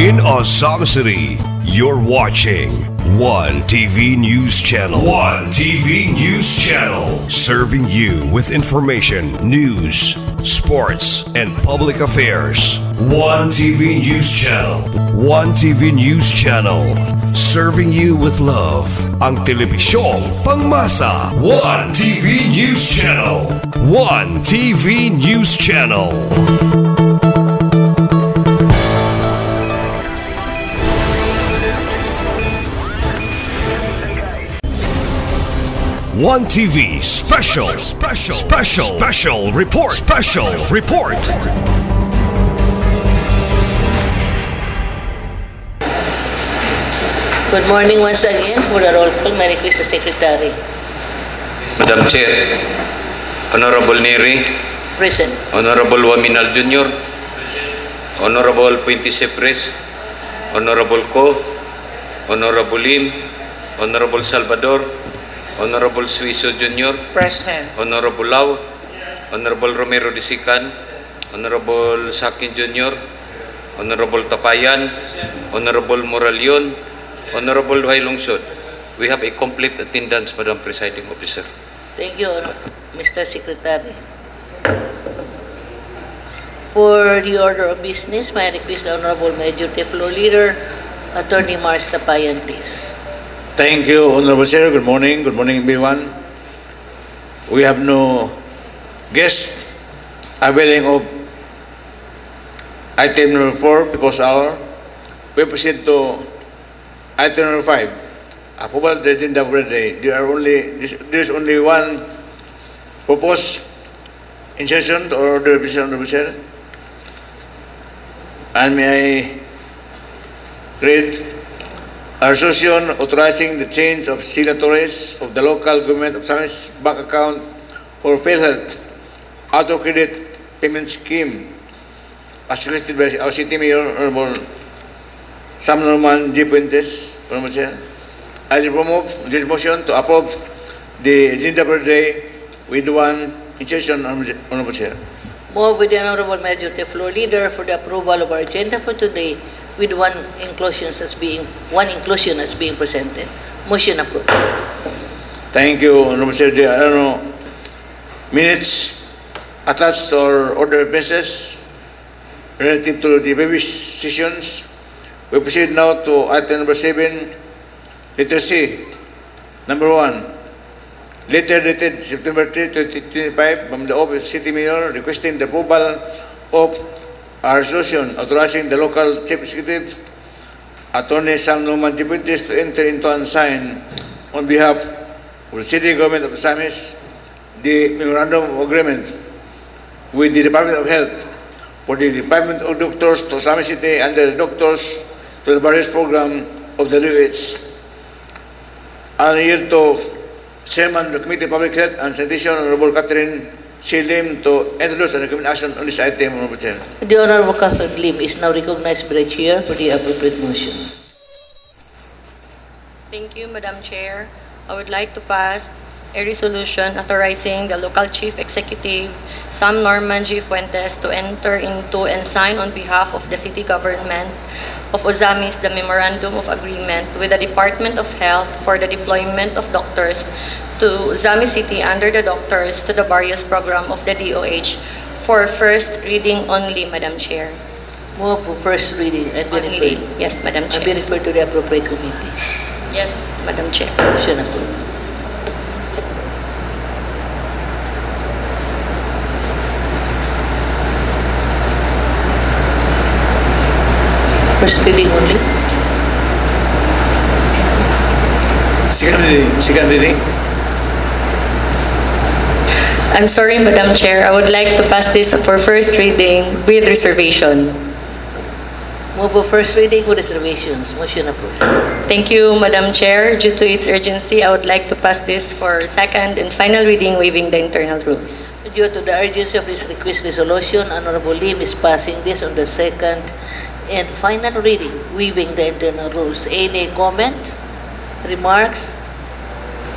in Azam City. You're watching One TV News Channel. One TV News Channel. Serving you with information, news, sports, and public affairs. One TV News Channel. One TV News Channel. Serving you with love. Ang telebisyong pangmasa. One TV News Channel. One TV News Channel. One TV special report. Good morning once again. For the roll call, may request the Secretary. Madam Chair, Honorable Neri, Present. Honorable Waminal Jr., Honorable Puente Sepres, Honorable Ko, Honorable Lim, Honorable Salvador, Honorable Suiso Jr., Present. Honorable Lau, Honorable Romero Disican, Honorable Sakin Jr., Honorable Tapayan, Honorable Moralion, Honorable Duhay Lungsod. We have a complete attendance, Madam Presiding Officer. Thank you, Mr. Secretary. For the order of business, may I request the Honorable Majority Floor Leader, Attorney Mars Tapayan, please. Thank you, Honorable Chair. Good morning. Good morning, everyone. We have no guest availing of item number 4 because hour. We proceed to item number 5. Approval of the agenda for the day. There is only one proposed insertion or order of business, Honorable Chair. And may I read a resolution authorizing the change of signatories of the local government of Samis bank account for PhilHealth auto credit payment scheme as suggested by our City Mayor, Honorable Sam Norman G. Puentes, Honorable Chair. I will move this motion to approve the agenda for the day with one insertion, Honorable Chair. Move with the Honorable Majority Floor Leader for the approval of our agenda for today with one inclusion as being presented. Motion approved. Thank you, Honorable Chair. I don't know, minutes attached or order of business relative to the previous sessions. We proceed now to item number 7, letter C. Number 1, letter dated September 3, 2025 from the Office of City Mayor requesting the approval of a resolution authorizing the local chief executive, Attorney Sam Norman G. Puentes, to enter into and sign on behalf of the city government of Samis the memorandum of agreement with the Department of Health for the Department of Doctors to Samis City and the doctors to the various program of the DOH. And here to Chairman of the Committee of Public Health and Sanitation, Honorable Catherine Lim, to introduce and recommend action on this item, Honorable Chair. The Honorable Catherine Lim is now recognized by the Chair for the appropriate motion. Thank you, Madam Chair. I would like to pass a resolution authorizing the local chief executive, Sam Norman G. Fuentes, to enter into and sign on behalf of the city government of Ozamis the memorandum of agreement with the Department of Health for the deployment of doctors to Ozamis City under the doctors to the various program of the DOH for first reading only, Madam Chair. Move for first reading and be Only. referred. Yes, Madam And be Chair. referred to the appropriate committee. Yes, Madam Chair. Motion approved. First reading only. Second reading. I'm sorry, Madam Chair. I would like to pass this for first reading with reservation. Move for first reading with reservations. Motion approved. Thank you, Madam Chair. Due to its urgency, I would like to pass this for second and final reading, waiving the internal rules. Due to the urgency of this request resolution, Honorable Lim is passing this on the second and final reading, waiving the internal rules. Any comment, remarks?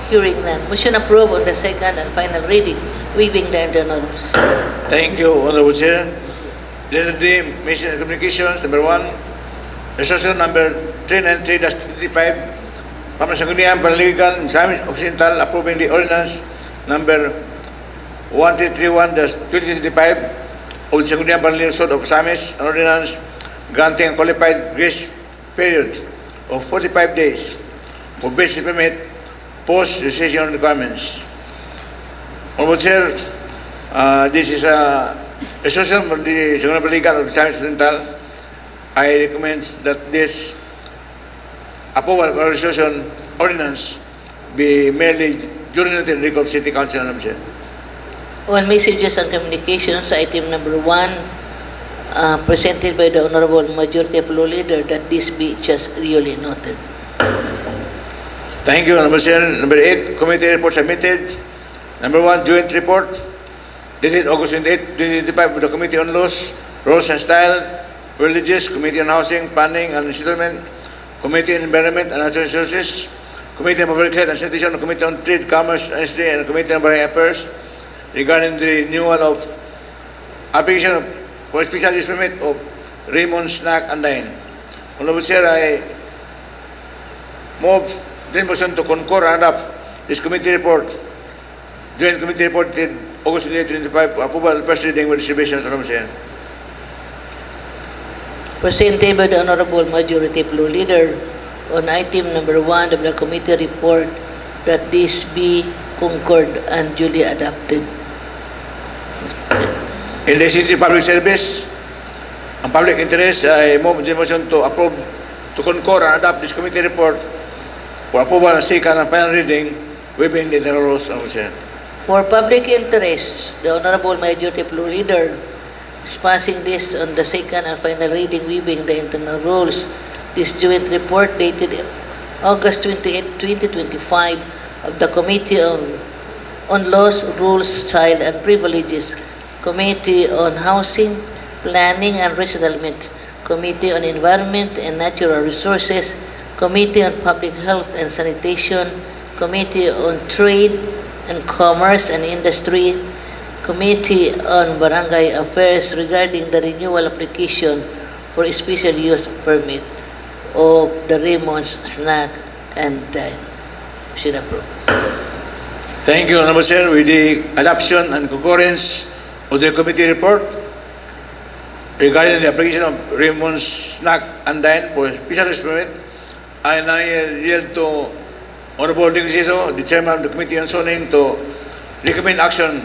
Hearing none. Motion approved on the second and final reading, waiving the internal rules. Thank you, Honorable Chair. Letter D, Mission and Communications, number 1. Resolution number 393-25 from the Sangguniang Panliligan, Misamis Occidental, approving the ordinance number 1331-2025 of the Sangguniang Panliligan of Misamis, an ordinance granting a qualified grace period of 45 days for basic permit post-registration requirements. Honorable Chair, this is a resolution from the Sangguniang Panliligan of Misamis Occidental. I recommend that this approval of resolution ordinance be merely during the record of City Council. On messages and communications, item number 1, presented by the Honorable Majority Floor Leader, that this be just really noted. Thank you, Honorable Chair. Number 8, committee report submitted. Number 1, joint report dated August 28, 2025 with the Committee on Laws, Rules and Style, Religious, Committee on Housing, Planning and Settlement, Committee on Environment and Natural Resources, Committee on Public Health and Sanitation, Committee on Trade, Commerce, Industry, and Committee on Foreign Affairs regarding the renewal of application for special use permit of Raymond Snack and Dine. Honorable Chair, I move the motion to concur and adopt this committee report, joint committee report dated August 28, 2025, approval first reading with distributions. Honorable Chair. Presented by the Honorable Majority Floor Leader on item number 1 of the committee report, that this be concurred and duly adopted. In the City Public Service and Public Interest, I move the motion to approve, to concur and adopt this committee report for approval and second and final reading within the internal rules. For public interest, the Honorable Majority Floor Leader is passing this on the second and final reading waiving the internal rules. This joint report dated August 28, 2025 of the Committee on Laws, Rules, Style and Privileges, Committee on Housing, Planning and Resettlement, Committee on Environment and Natural Resources, Committee on Public Health and Sanitation, Committee on Trade and Commerce and Industry, Committee on Barangay Affairs regarding the renewal application for a special use permit of the Raymond's Snack and Dine. Should approve. Thank you, Honorable Chair. With the adoption and concurrence of the committee report regarding the application of Raymond's Snack and Dine for special use permit, I now yield to Honorable Dingsiso, the Chairman of the Committee on Zoning, to recommend action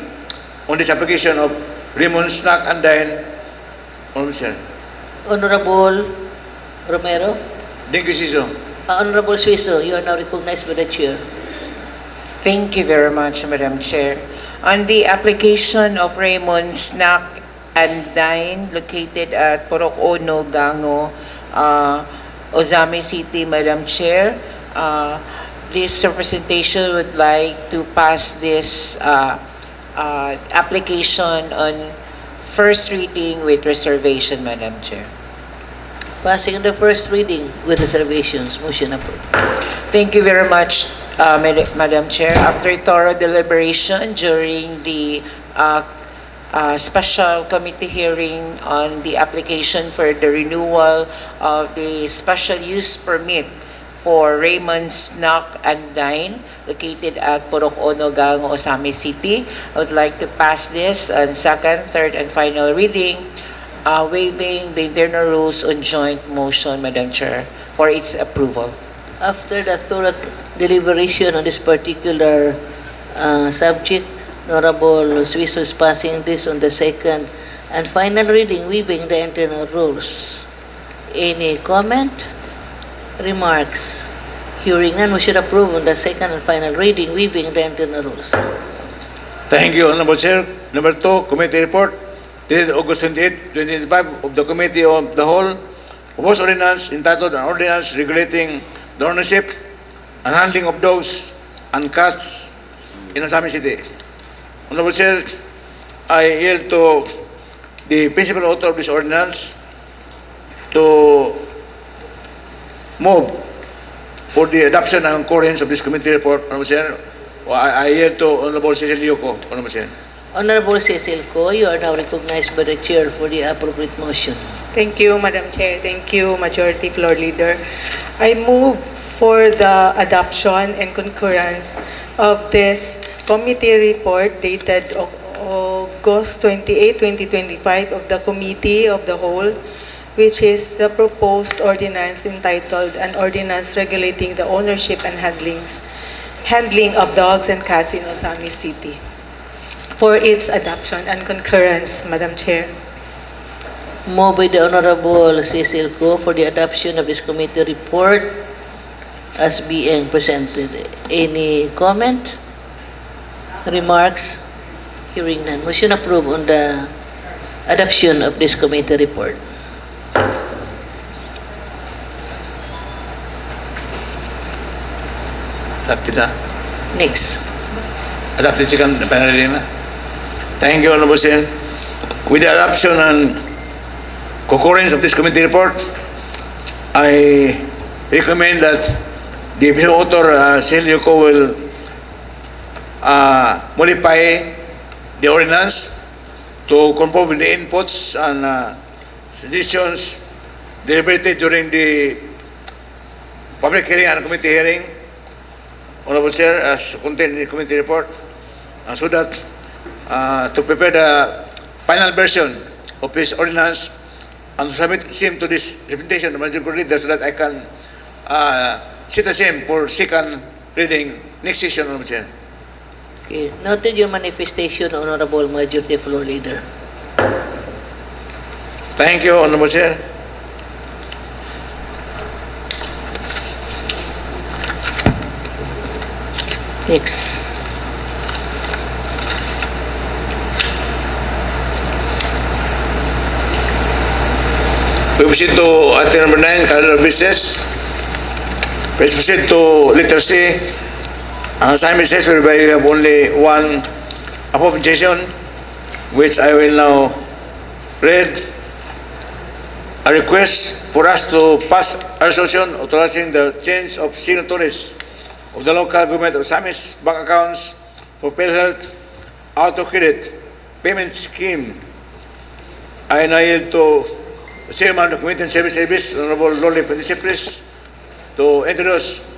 on this application of Raymond's Snack and Dine. Honorable Chair. Honorable Romero. Dingsiso. Honorable Suiso, you are now recognized by the Chair. Thank you very much, Madam Chair. On the application of Raymond's Snack and Dine located at Purok Ono, Gango, Ozami City, Madam Chair, this representation would like to pass this application on first reading with reservation, Madam Chair. Passing the first reading with reservations. Motion approved. Thank you very much, Madam Chair. After thorough deliberation during the special committee hearing on the application for the renewal of the special use permit for Raymond's Snack and Dine located at Purok Ono, Gango, Ozami City, I would like to pass this on second, third, and final reading, waiving the internal rules on joint motion, Madam Chair, for its approval. After the thorough deliberation on this particular subject, Honorable Suiso is passing this on the second and final reading, waiving the internal rules. Any comment? Remarks? Hearing none, we should approve on the second and final reading, waiving the internal rules. Thank you, Honorable Chair. Number 2, committee report dated August 28, 2025 of the Committee of the Whole, proposed ordinance entitled An Ordinance Regulating the Ownership and Handling of Dogs and Cats in Ozami City. Honorable Chair, I yield to the principal author of this ordinance to move for the adoption and concurrence of this committee report. Honorable Chair, I yield to Honorable Cecil Yuko. Honorable Chair. Honorable Cecil Ko, you are now recognized by the Chair for the appropriate motion. Thank you, Madam Chair. Thank you, Majority Floor Leader. I move for the adoption and concurrence of this committee report dated August 28, 2025 of the Committee of the Whole, which is the proposed ordinance entitled An Ordinance Regulating the Ownership and Handling of Dogs and Cats in Osamis City, for its adoption and concurrence, Madam Chair. Moved by the Honorable Cecil Ko for the adoption of this committee report as being presented. Any comment? Remarks? Hearing none. Motion approved on the adoption of this committee report. Adopted na? Next. Adopted second panel na? Thank you, Honorable Sen. With the adoption and concurrence of this committee report, I recommend that the episode author, Cecil Ko, will modify the ordinance to conform with the inputs and suggestions deliberated during the public hearing and committee hearing, Honorable Chair, as contained in the committee report, so that to prepare the final version of this ordinance and to submit same to this representation of Majority Leader so that I can sit the same for second reading next session, Honorable Chair. Okay. Noted your manifestation, Honorable Majority Floor Leader. Thank you, Honorable Chair. Next. We proceed to item number 9, calendar of business. Let's proceed to letter C. Ang assignment says whereby we have only one appropriation, which I will now read. A request for us to pass a resolution authorizing the change of signatories of the local government of Samis bank accounts for PhilHealth auto credit payment scheme. I now yield to the Chairman of the Committee on Civil Service, Honorable Lordy Pendicipris, to introduce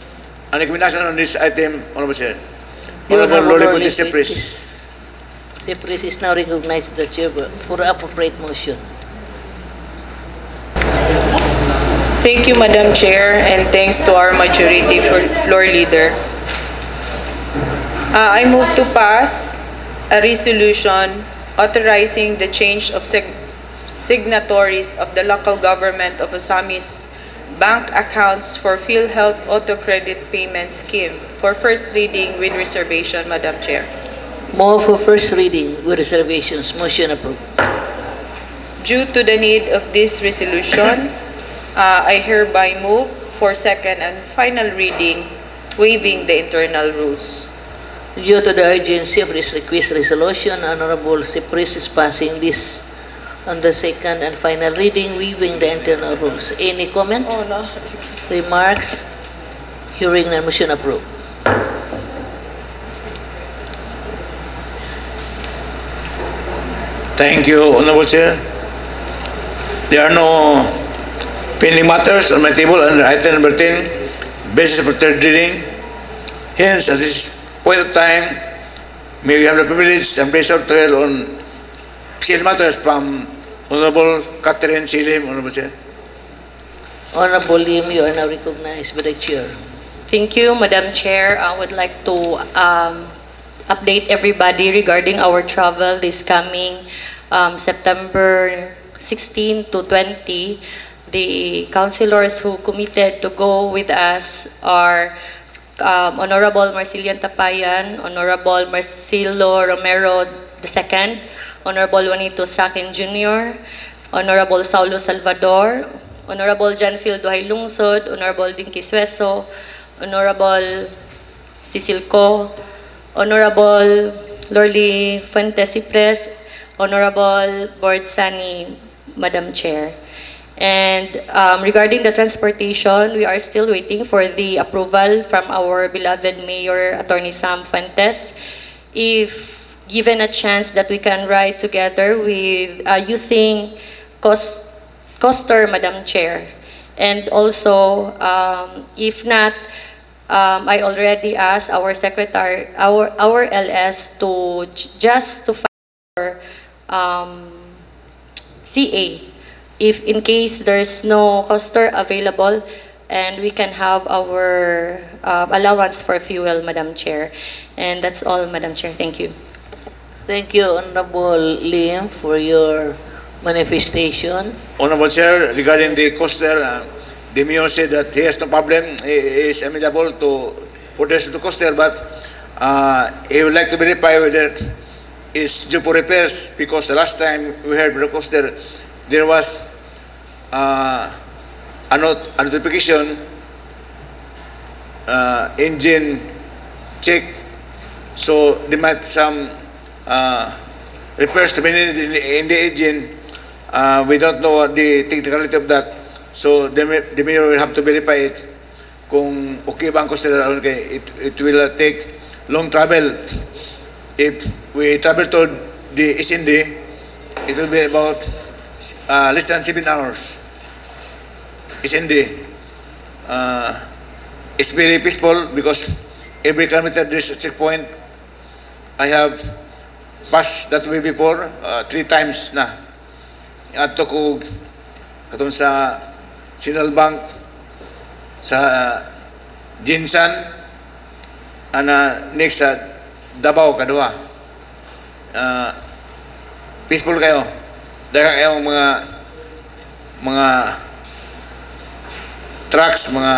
an recommendation on this item, Honorable Chair. Honorable Lordy Pendicipris. Cipris is now recognized the chair for appropriate motion. Thank you, Madam Chair, and thanks to our Majority Floor Leader. I move to pass a resolution authorizing the change of signatories of the local government of Osamis bank accounts for PhilHealth Auto Credit Payment Scheme for first reading with reservation, Madam Chair. Move for first reading with reservations. Motion approved. Due to the need of this resolution, I hereby move for second and final reading, waiving the internal rules. Due to the urgency of this request resolution, Honorable Cipris is passing this on the second and final reading, waiving the internal rules. Any comment? Oh, no. Remarks? Hearing none. Motion approved. Thank you, Honorable Chair. There are no pending matters on my table under item number 10, basis for third reading. Hence, at this point of time, may we have the privilege and pleasure to hear on CL matters from Honorable Catherine Silim, Honorable Chair. Honorable Lim, you are now recognized by the Chair. Thank you, Madam Chair. I would like to update everybody regarding our travel this coming September 16 to 20. The councilors who committed to go with us are Honorable Marcelian Tapayan, Honorable Marcelo Romero II, Honorable Juanito Sakin Jr., Honorable Saulo Salvador, Honorable John Phil Duhay Lungsod, Honorable Dinky Sueso, Honorable Cecil Ko, Honorable Lorly Fuentes-Cipres, Honorable Board Sani, Madam Chair. And regarding the transportation, we are still waiting for the approval from our beloved Mayor, Attorney Sam Fuentes. If given a chance that we can ride together with using cost coaster, Madam Chair. And also, if not, I already asked our secretary, our LS to just to file CA, if in case there's no coaster available, and we can have our allowance for fuel, Madam Chair. And that's all, Madam Chair. Thank you. Thank you, Honorable Lim, for your manifestation. Honorable Chair, regarding the coaster, Demio said that he has no problem. He is amenable to put this to coaster, but he would like to verify whether it's due for repairs, because the last time we heard the coaster, there was a notification, engine check, so they might some repairs to be needed in the engine. We don't know the technicality of that, so the mayor will have to verify it. Kung okay ba ang coaster, it will take long travel. If we travel to the SND, it will be about less than 7 hours. SND. It's very peaceful because every kilometer there's a checkpoint. I have passed that way before 3 times na. Ato ko katong sa Sinal Bank, sa Jinsan, ana next sa Davao kadua. Peaceful kayo. Daghang kayong mga trucks, mga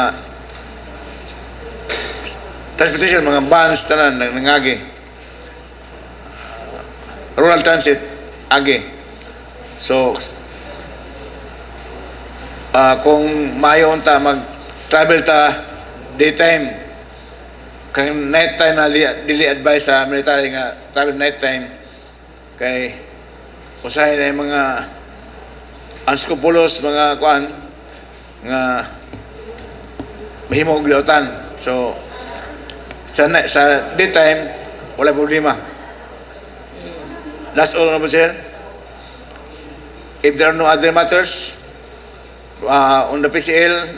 transportation, mga vans tanan nangagi. Rural transit agi. So kung maayo ta mag-travel ta daytime, kung nighttime na dili advise sa military nga travel nighttime, kay usahay na yung mga unscrupulous, mga kuan nga mahimong liutan. So sa daytime wala problema. Last all, Honorable Chair, if there are no other matters on the PCL,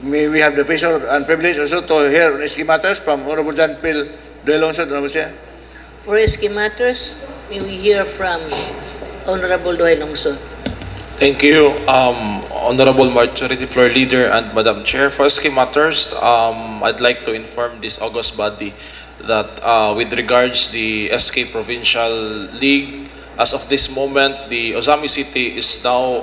may we have the pleasure and privilege also to hear SK matters from Honorable John Phil Duelongso, Honorable Chair. For SK matters, may we hear from Honorable Duelongso. Thank you, Honorable Majority Floor Leader and Madam Chair. For SK matters, I'd like to inform this august body that with regards the SK Provincial League, as of this moment, the Ozami City is now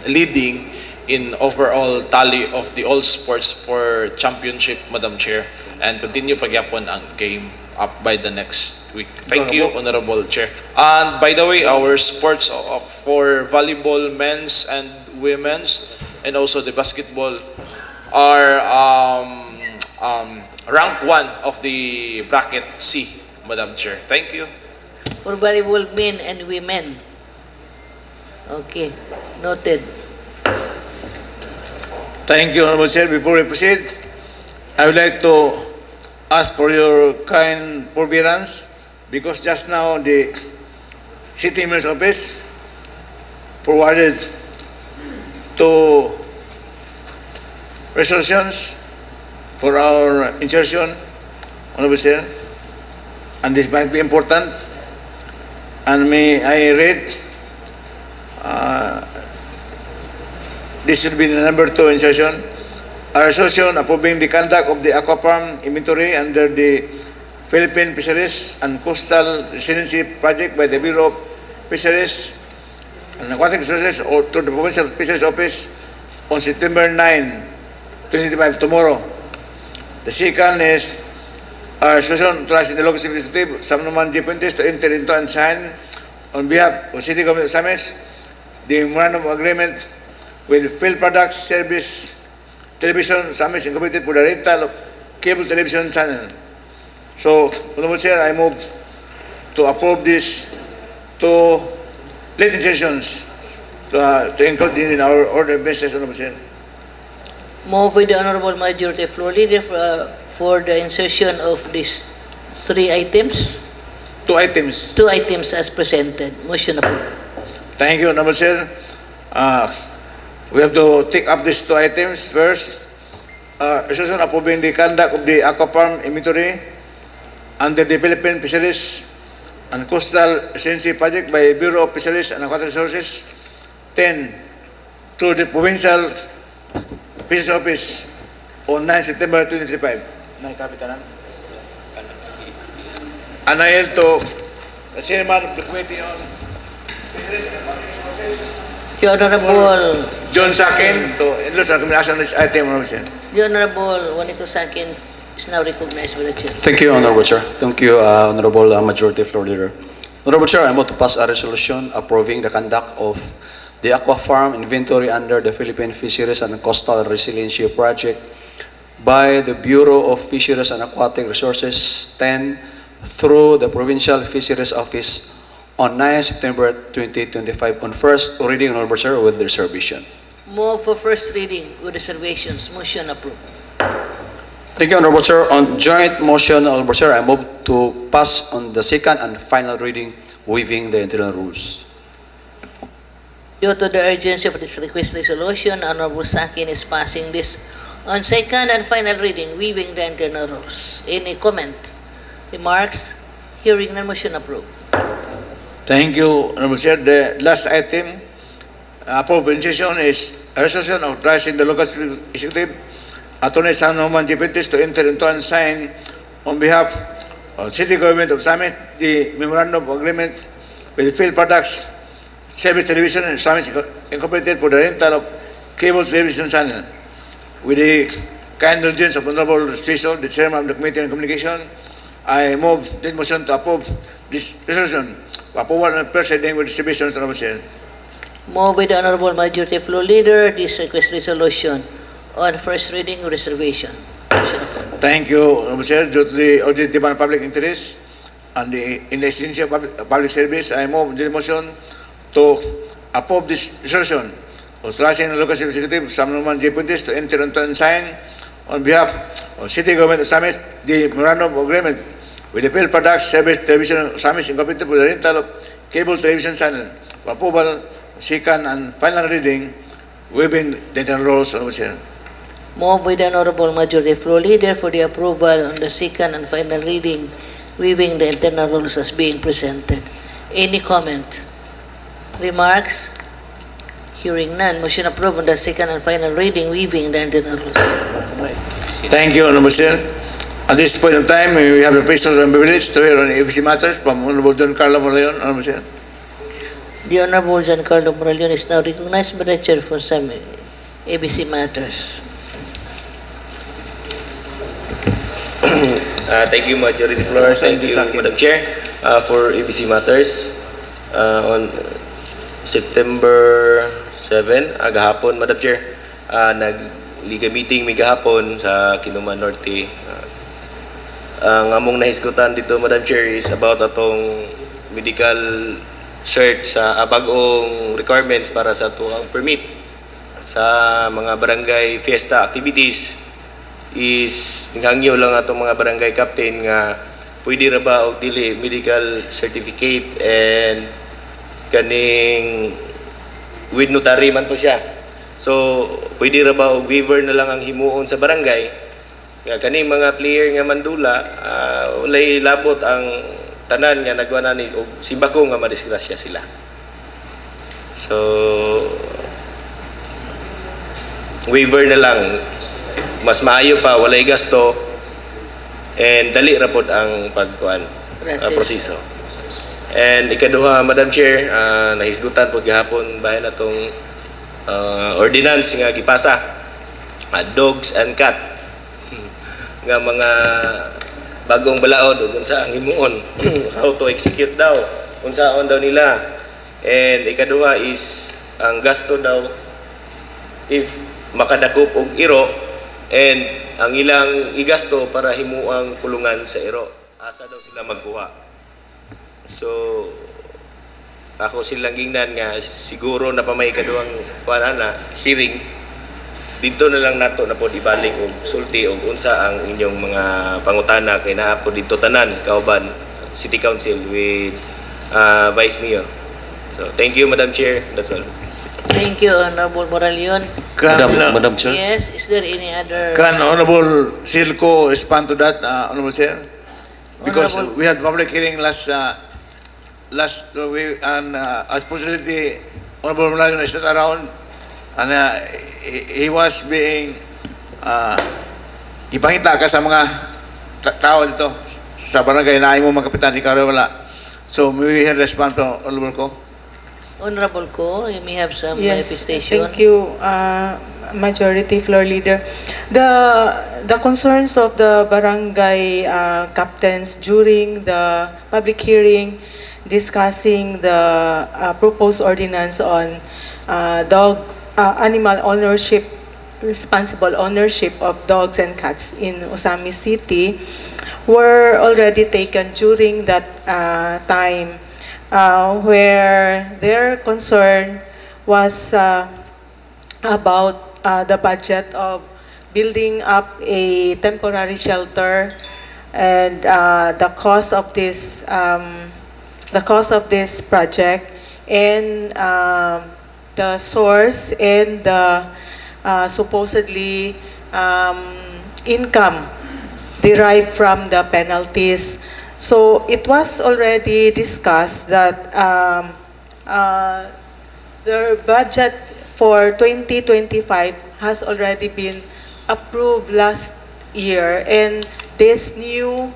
leading in overall tally of the all sports for championship, Madam Chair, and continue pagyapon ang game up by the next week. Thank you, Honorable Chair. And by the way, our sports for volleyball, men's and women's, and also the basketball are rank 1 of the bracket C, Madam Chair. Thank you. For volleyball men and women. Okay, noted. Thank you, Honorable Chair. Before we proceed, I would like to ask for your kind forbearance, because just now the City Mayor's Office forwarded 2 resolutions for our insertion, Honorable Chair, and this might be important. And may I read? This should be the number 2 insertion. A resolution approving the conduct of the aquafarm inventory under the Philippine Fisheries and Coastal Resiliency Project by the Bureau of Fisheries and Aquatic Resources or to the Provincial Fisheries Office on September 9, 2025, tomorrow. The second is a resolution authorizing the local executive, Samnuman J. Puentes, to enter into and sign on behalf of City Government of Samis the memorandum of agreement with Field Products Service Television Samis Incorporated for the rental of cable television channel. So, Honorable Chair, I move to approve these 2 late insertions to include in our order of business, Honorable Chair. Move with the Honorable Majority Floor Leader for the insertion of these 3 items. 2 items. 2 items as presented. Motion approved. Thank you, Honorable Chair. We have to take up these two items. First, resolution approving the conduct of the Aqua Farm inventory under the Philippine Fisheries and Coastal Agency project by Bureau of Fisheries and Aquatic Resources 10 to the Provincial Fisheries Office on 9 September 2025. Anail to the Chairman of the Committee on Fisheries and Aquatic Resources, The Honorable John Sakin, to endorse the recommendation on this item. The Honorable Juanito Sakin is now recognized by the Chair. Thank you, Honorable Chair. Thank you, Honorable Majority Floor Leader. Honorable Chair, I move to pass a resolution approving the conduct of the Aqua Farm inventory under the Philippine Fisheries and Coastal Resiliency Project by the Bureau of Fisheries and Aquatic Resources 10 through the Provincial Fisheries Office on 9 September 2025 on first reading, Honorable Chair, with reservation. Move for first reading with reservations. Motion approved. Thank you, Honorable Chair. On joint motion, Honorable Chair, I move to pass on the second and final reading, waiving the internal rules. Due to the urgency of this request resolution, Honorable Sakin is passing this on second and final reading, waiving the internal rules. Any comment? Remarks? Hearing none, motion approved. Thank you, Honorable Chair. The last item, approved session is a resolution authorizing the local executive, Attorney San Roman Gipentis, to enter into and sign on behalf of City Government of Samis the Memorandum of Agreement with the Field Products Service Television and Samis Incorporated for the rental of cable television channel. With the kind indulgence of Honorable Striso, the Chairman of the Committee on Communication, I move this motion to approve this resolution. Approval and first reading with distributions, Honorable Chair. Move with the Honorable Majority Floor Leader this request resolution on first reading with reservation. Motion approved. Thank you, Honorable Chair. Due to the urgent demand of public interest and in the essential public service, I move the motion to approve this resolution, authorizing the local executive, San Roman Gipentis, to enter into and sign on behalf of City Government of Samis the Memorandum of Agreement with the Field Products Service Television Samis Incorporated for the rental of cable television channel. For approval, second and final reading, waiving the internal rules, Honorable Chair. Move with the Honorable Majority Floor Leader for the approval on the second and final reading, waiving the internal rules as being presented. Any comment? Remarks? Hearing none, motion approved on the second and final reading, waiving the internal rules. Thank you, Honorable Chair. At this point in time, we have the pleasure and privilege to hear on ABC matters from Honorable John Carlo Moraleon, Honorable Chair. The Honorable John Carlo Moraleon is now recognized by the Chair for some ABC matters. Thank you, Majority Floor. Thank you, Madam Chair, for ABC matters. On September 7, agahapon, Madam Chair, nag-liga meeting may gahapon sa Kinuman Norte. Ang among nahisgutan dito, Madam Chair, is about atong medical cert sa bagong requirements para sa tuang permit sa mga barangay fiesta activities. Is ninghangyo lang atong mga barangay captain nga pwede ra ba og dili medical certificate and kaning with notary man to siya. So pwede ra ba og waiver na lang ang himuon sa barangay nga kaning mga player nga mandula walay labot ang tanan nga nagwana ni og simbako nga madisgrasya sila. So waiver na lang, mas maayo pa, walay gasto and dali ra pod ang pagkuan proseso. And ikaduha, Madam Chair, nahisgutan pod gihapon bahin atong ordinance nga gipasa, dogs and cat nga mga bagong balaod ug unsa ang himuon how to execute daw, unsaon daw nila. And ikaduha is ang gasto daw if makadakop og iro and ang ilang igasto para himuang kulungan sa iro, asa daw sila magkuha. So ako silang gingnan nga siguro na pa may kaduang kuanana hearing dito na lang nato na pod ibalik og sulti og unsa ang inyong mga pangutana kay naa po dito tanan kauban City Council with Vice Mayor. So thank you, Madam Chair, that's all. Thank you, Honorable Moralion. Madam Chair. Yes, is there any other? Can Honorable Silco respond to that, Honorable Chair? Because Honorable- we had public hearing last week, and unfortunately, Honorable Moralion is not around, and he was being ipangita ka sa mga tao dito sa barangay na ayaw mo mga kapitan, ikaw rin wala. So, may we respond to Honorable Ko? Honorable Ko, you may have some Yes, manifestation. thank you, Majority Floor Leader. The concerns of the barangay captains during the public hearing discussing the proposed ordinance on animal ownership, responsible ownership of dogs and cats in Osami City were already taken during that time. Where their concern was about the budget of building up a temporary shelter and the cost of this project and the source and the supposedly income derived from the penalties. So it was already discussed that their budget for 2025 has already been approved last year, and this new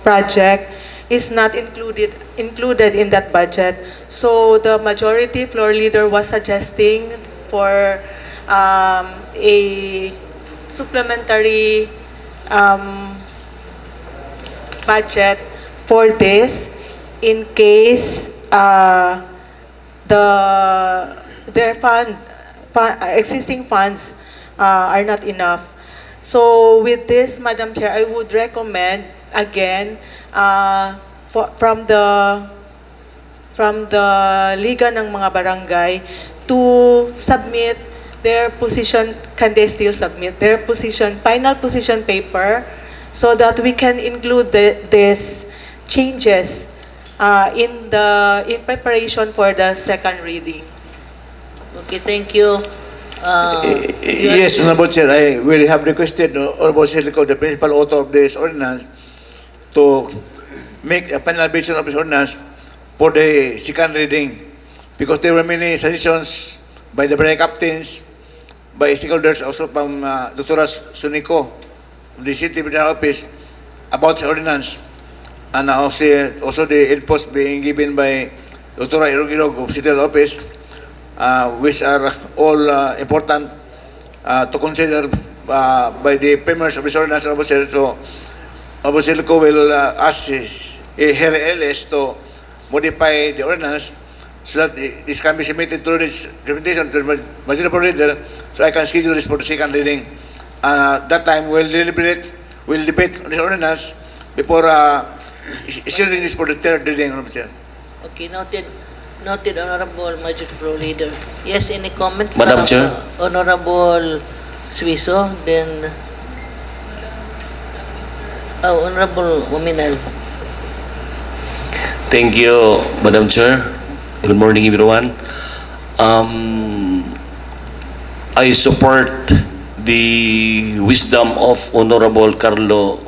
project is not included in that budget. So the majority floor leader was suggesting for a supplementary budget for this in case their existing funds are not enough. So with this, Madam Chair, I would recommend again from the Liga ng mga Barangay to submit their position. Can they still submit their final position paper, so that we can include these changes in preparation for the second reading? Okay, thank you. Yes, Honorable Chair, I will have requested Honorable Silco, the principal author of this ordinance, to make a final version of this ordinance for the second reading, because there were many suggestions by the barangay captains, by stakeholders, also from Dr. Sunico, the City Regional Office, about the ordinance, and also the inputs being given by Dr. Irog of City Office, which are all important to consider by the premiers of this ordinance. So, Silco will ask her LS to modify the ordinance so that this can be submitted to this presentation to the majority leader, so I can schedule this for the second reading. That time we'll debate on this ordinance before issuing this for the third reading, Honorable Chair. Okay, noted, Honorable Majority Floor Leader. Yes, any comment? Madam Chair. Honorable Suiso, then Honorable Waminal. Thank you, Madam Chair. Good morning, everyone. I support the wisdom of Honorable Carlo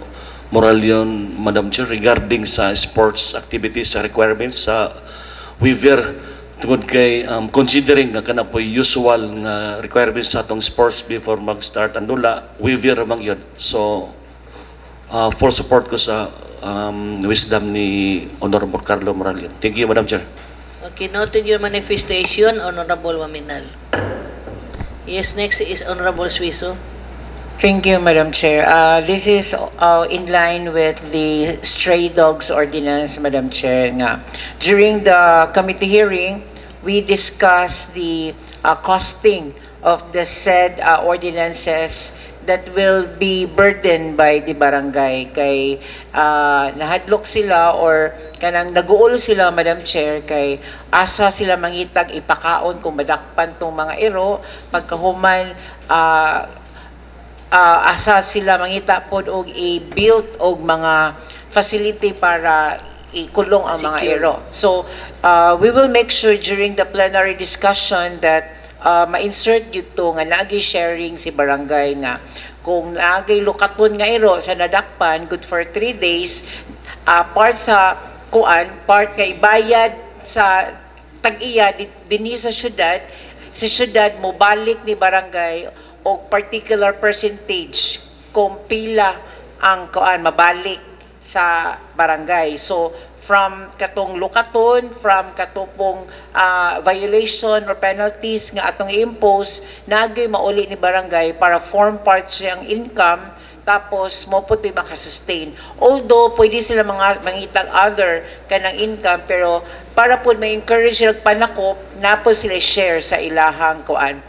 Moralion, Madam Chair, regarding sa sports activities, sa requirements sa waiver tungod kay considering nga kana po usual nga requirements sa atong sports before mag-start ang dula, waiver man yun. So full support ko sa wisdom ni Honorable Carlo Moralion. Thank you, Madam Chair. Okay, noted your manifestation, Honorable Waminal. Yes, next is Honorable Suiso. Thank you, Madam Chair. This is in line with the stray dogs ordinance, Madam Chair. Nga. During the committee hearing, we discussed the costing of the said ordinances that will be burdened by the barangay. Kay nahadlok sila or kanang naguulo sila, Madam Chair, kay asa sila mangitag ipakaon kung madakpan tong mga iro, pagkahuman asa sila mangita pod og i-build og mga facility para ikulong ang mga Secure. ero. So, we will make sure during the plenary discussion that ma-insert dito nga nagi sharing si barangay nga kung nagi lukaton nga ero sa nadakpan, good for 3 days, part sa kuan, part nga ibayad sa tag-iya dinhi sa syudad mo balik ni barangay o particular percentage kung pila ang kuan mabalik sa barangay. So from katong lukaton, from katupong violation or penalties nga atong i-impose, nagay mauli ni barangay para form part siyang income, tapos mo putoy makasustain. Although pwede sila mangitag other kanang income, pero para po ma-encourage sila panakop, napo sila share sa ilahang kuan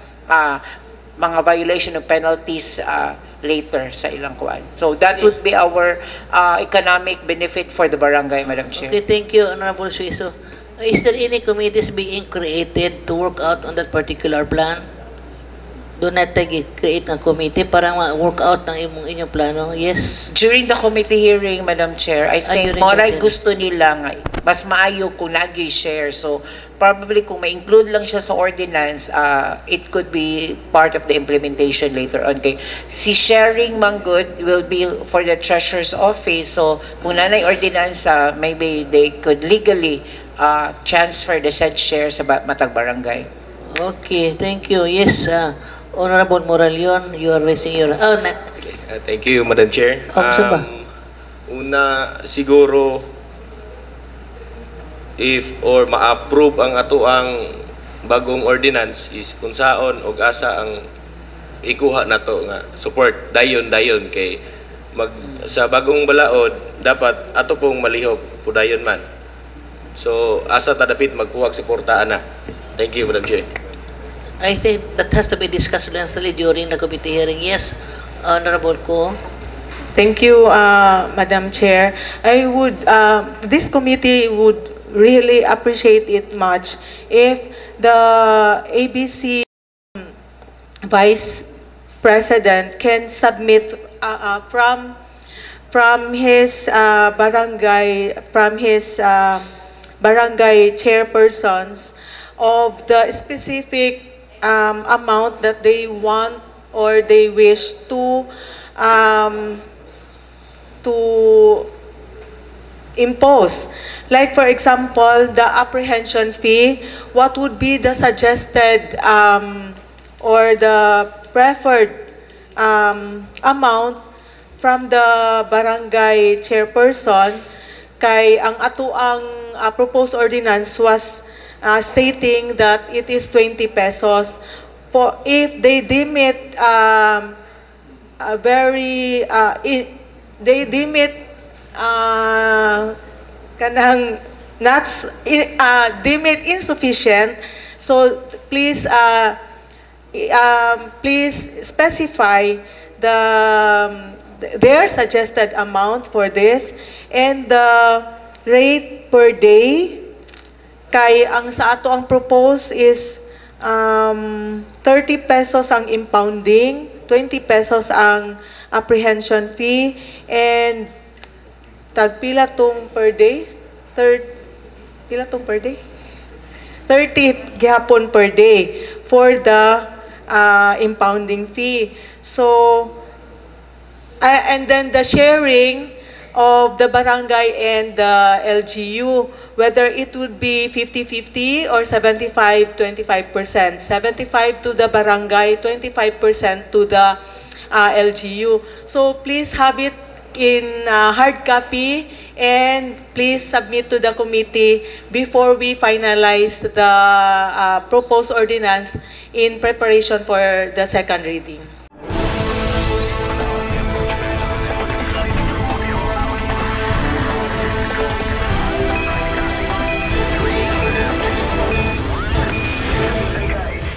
mga violation of penalties later sa ilang kuan. So that would be our economic benefit for the barangay, Madam Chair. Okay, thank you, Honorable Suiso. Is there any committees being created to work out on that particular plan? Do not create ng committee para ma-work out ng inyong plano? Yes? During the committee hearing, Madam Chair, I think moray gusto nila nga mas maayo kung nag-share. So probably kung ma-include lang siya sa ordinance, it could be part of the implementation later on. Okay. Si sharing manggod will be for the treasurer's office. So kung nanay ordinance, maybe they could legally transfer the said share sa matag barangay. Okay, thank you. Yes, Honorable Moralion, you are raising your... Thank you, Madam Chair. Una, siguro, if or ma-approve ang ato ang bagong ordinance is kung saon og asa ang ikuha nato nga support dayon kay sa bagong balaod dapat ato pong malihok pudayon man. So asa ta dapit magkuha suportaan na. Thank you, Madam Chair. I think that has to be discussed lengthily during the committee hearing. Yes, Honorable Ko. Thank you, Madam Chair. This committee would really appreciate it much if the ABC Vice President can submit from his barangay chairpersons of the specific amount that they want or they wish to impose. Like for example, the apprehension fee, what would be the suggested or the preferred amount from the barangay chairperson, kay ang atuang proposed ordinance was stating that it is 20 pesos. If they deem it deem it insufficient, so please specify their suggested amount for this and the rate per day. Kay ang sa ato ang propose is 30 pesos ang impounding, 20 pesos ang apprehension fee, and tagpila tong per day? Pila tong per day? 30 gihapon per day for the impounding fee. So, and then the sharing of the barangay and the LGU, whether it would be 50-50 or 75-25%. 75 to the barangay, 25% to the LGU. So please have it in hard copy and please submit to the committee before we finalize the proposed ordinance in preparation for the second reading.